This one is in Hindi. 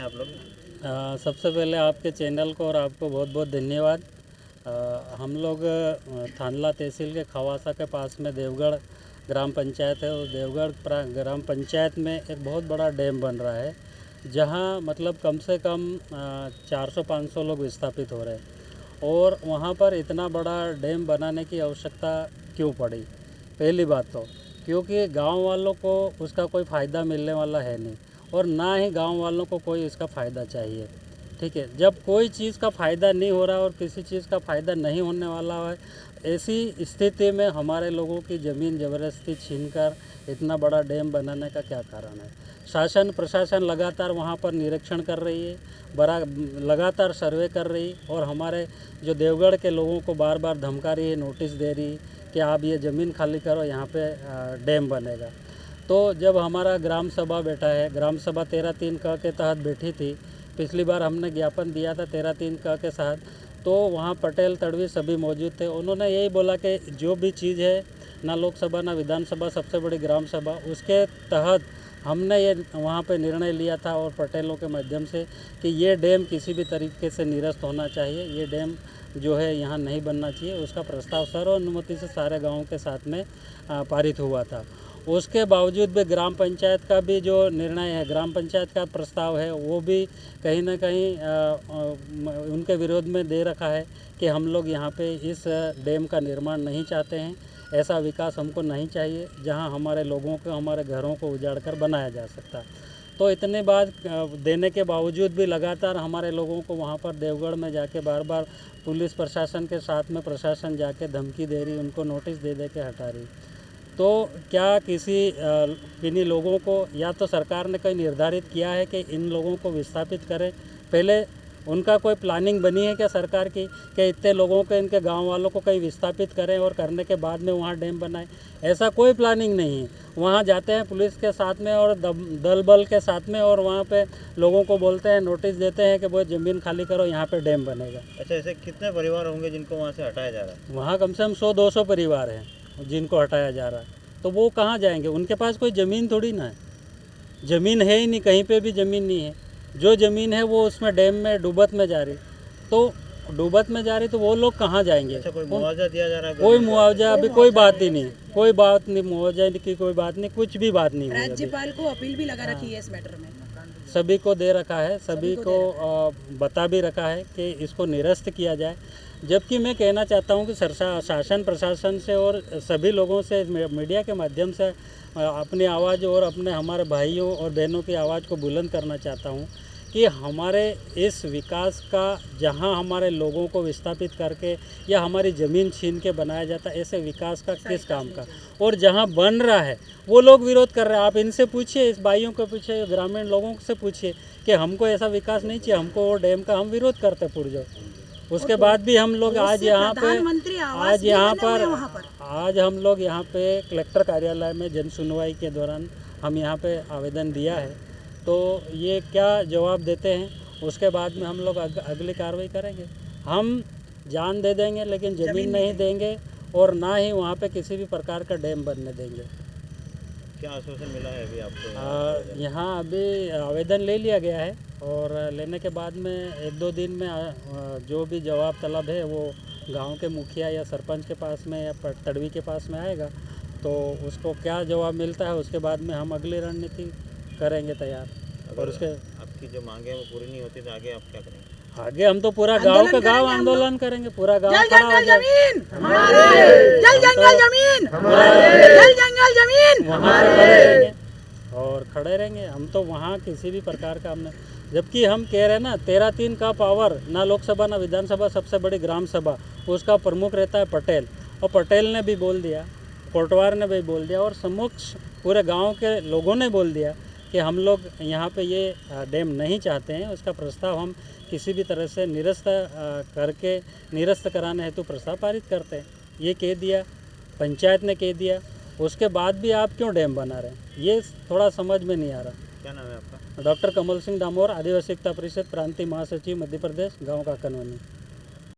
आप लोग? सबसे पहले आपके चैनल को और आपको बहुत बहुत धन्यवाद। हम लोग थानला तहसील के खवासा के पास में देवगढ़ ग्राम पंचायत है, और देवगढ़ ग्राम पंचायत में एक बहुत बड़ा डैम बन रहा है, जहां मतलब कम से कम 400-500 लोग विस्थापित हो रहे हैं। और वहां पर इतना बड़ा डैम बनाने की आवश्यकता क्यों पड़ी? पहली बात तो क्योंकि गांव वालों को उसका कोई फ़ायदा मिलने वाला है नहीं, और ना ही गांव वालों को कोई इसका फ़ायदा चाहिए। ठीक है, जब कोई चीज़ का फ़ायदा नहीं हो रहा और किसी चीज़ का फ़ायदा नहीं होने वाला है, ऐसी स्थिति में हमारे लोगों की ज़मीन ज़बरदस्ती छीनकर इतना बड़ा डैम बनाने का क्या कारण है? शासन प्रशासन लगातार वहाँ पर निरीक्षण कर रही है, लगातार सर्वे कर रही, और हमारे जो देवगढ़ के लोगों को बार बार धमका रही है, नोटिस दे रही कि आप ये ज़मीन खाली करो, यहाँ पे डैम बनेगा। तो जब हमारा ग्राम सभा बैठा है, ग्राम सभा 13(3) क के तहत बैठी थी, पिछली बार हमने ज्ञापन दिया था 13(3) क के साथ, तो वहाँ पटेल तड़वी सभी मौजूद थे। उन्होंने यही बोला कि जो भी चीज़ है, ना लोकसभा ना विधानसभा, सबसे बड़ी ग्राम सभा, उसके तहत हमने ये वहाँ पे निर्णय लिया था, और पटेलों के माध्यम से, कि ये डैम किसी भी तरीके से निरस्त होना चाहिए, ये डैम जो है यहाँ नहीं बनना चाहिए। उसका प्रस्ताव सर्वानुमति से सारे गाँव के साथ में पारित हुआ था। उसके बावजूद भी ग्राम पंचायत का भी जो निर्णय है, ग्राम पंचायत का प्रस्ताव है, वो भी कहीं ना कहीं उनके विरोध में दे रखा है कि हम लोग यहाँ पे इस डैम का निर्माण नहीं चाहते हैं, ऐसा विकास हमको नहीं चाहिए जहाँ हमारे लोगों को, हमारे घरों को उजाड़ कर बनाया जा सकता। तो इतने बात देने के बावजूद भी लगातार हमारे लोगों को वहाँ पर देवगढ़ में जाके बार बार पुलिस प्रशासन के साथ में प्रशासन जाके धमकी दे रही, उनको नोटिस दे दे के हटा रही। तो क्या किन्हीं लोगों को, या तो सरकार ने कहीं निर्धारित किया है कि इन लोगों को विस्थापित करें? पहले उनका कोई प्लानिंग बनी है क्या सरकार की कि इतने लोगों को, इनके गांव वालों को कहीं विस्थापित करें और करने के बाद में वहां डैम बनाएं? ऐसा कोई प्लानिंग नहीं है। वहां जाते हैं पुलिस के साथ में और दल बल के साथ में, और वहां पे लोगों को बोलते हैं, नोटिस देते हैं कि वो ज़मीन खाली करो, यहाँ पे डैम बनेगा। अच्छा, ऐसे कितने परिवार होंगे जिनको वहाँ से हटाया जा रहा है? वहाँ कम से कम 100-200 परिवार हैं जिनको हटाया जा रहा है। तो वो कहाँ जाएंगे? उनके पास कोई ज़मीन थोड़ी ना है, ज़मीन है ही नहीं, कहीं पे भी ज़मीन नहीं है। जो ज़मीन है वो उसमें डैम में डूबत में जा रही, तो डूबत में जा रही, तो वो लोग कहाँ जाएंगे? अच्छा, कोई मुआवजा दिया जा रहा है? कोई मुआवजा अभी कोई बात ही नहीं, कोई बात नहीं, मुआवजा की कोई बात नहीं, कुछ भी बात नहीं हुई। राज्यपाल को अपील भी लगा रखी है इस मैटर में, सभी को दे रखा है, सभी को बता भी रखा है कि इसको निरस्त किया जाए। जबकि मैं कहना चाहता हूं कि शासन प्रशासन से और सभी लोगों से, मीडिया के माध्यम से अपनी आवाज़ और अपने हमारे भाइयों और बहनों की आवाज़ को बुलंद करना चाहता हूं कि हमारे इस विकास का, जहां हमारे लोगों को विस्थापित करके या हमारी ज़मीन छीन के बनाया जाता है, ऐसे विकास का किस काम का? और जहां बन रहा है वो लोग विरोध कर रहे हैं। आप इनसे पूछिए, इस भाइयों को पूछिए, ग्रामीण लोगों से पूछिए कि हमको ऐसा विकास नहीं चाहिए, हमको वो डैम का हम विरोध करते पुरजो। उसके बाद भी हम लोग आज हम लोग यहाँ पे कलेक्टर कार्यालय में जन सुनवाई के दौरान हम यहाँ पे आवेदन दिया है। तो ये क्या जवाब देते हैं, उसके बाद में हम लोग अगली कार्रवाई करेंगे। हम जान दे देंगे लेकिन ज़मीन नहीं देंगे, और ना ही वहाँ पे किसी भी प्रकार का डैम बनने देंगे। क्या आश्वासन मिला है अभी आपको? यहाँ अभी आवेदन ले लिया गया है, और लेने के बाद में 1-2 दिन में जो भी जवाब तलब है वो गांव के मुखिया या सरपंच के पास में या तड़वी के पास में आएगा। तो उसको क्या जवाब मिलता है, उसके बाद में हम अगली रणनीति करेंगे तैयार। और उसके आपकी जो मांगे हैं वो पूरी नहीं होती तो आगे आप क्या करेंगे? आगे हम तो पूरा गांव का गांव आंदोलन करेंगे, पूरा गांव खड़ा हो जाए। वहाँ खड़े और खड़े रहेंगे हम तो, वहाँ किसी भी प्रकार का हमने, जबकि हम कह रहे हैं ना 13(3) का पावर, ना लोकसभा ना विधानसभा, सबसे बड़ी ग्राम सभा, उसका प्रमुख रहता है पटेल, और पटेल ने भी बोल दिया, कोटवार ने भी बोल दिया, और समक्ष पूरे गांव के लोगों ने बोल दिया कि हम लोग यहाँ पे ये डैम नहीं चाहते हैं। उसका प्रस्ताव हम किसी भी तरह से निरस्त कराने हेतु प्रस्ताव पारित करते हैं, ये कह दिया, पंचायत ने कह दिया। उसके बाद भी आप क्यों डैम बना रहे हैं, ये थोड़ा समझ में नहीं आ रहा। क्या नाम है आपका? डॉक्टर कमल सिंह डामोर, आदिवासी एकता परिषद प्रांतीय महासचिव मध्य प्रदेश, गाँव काकनवनी।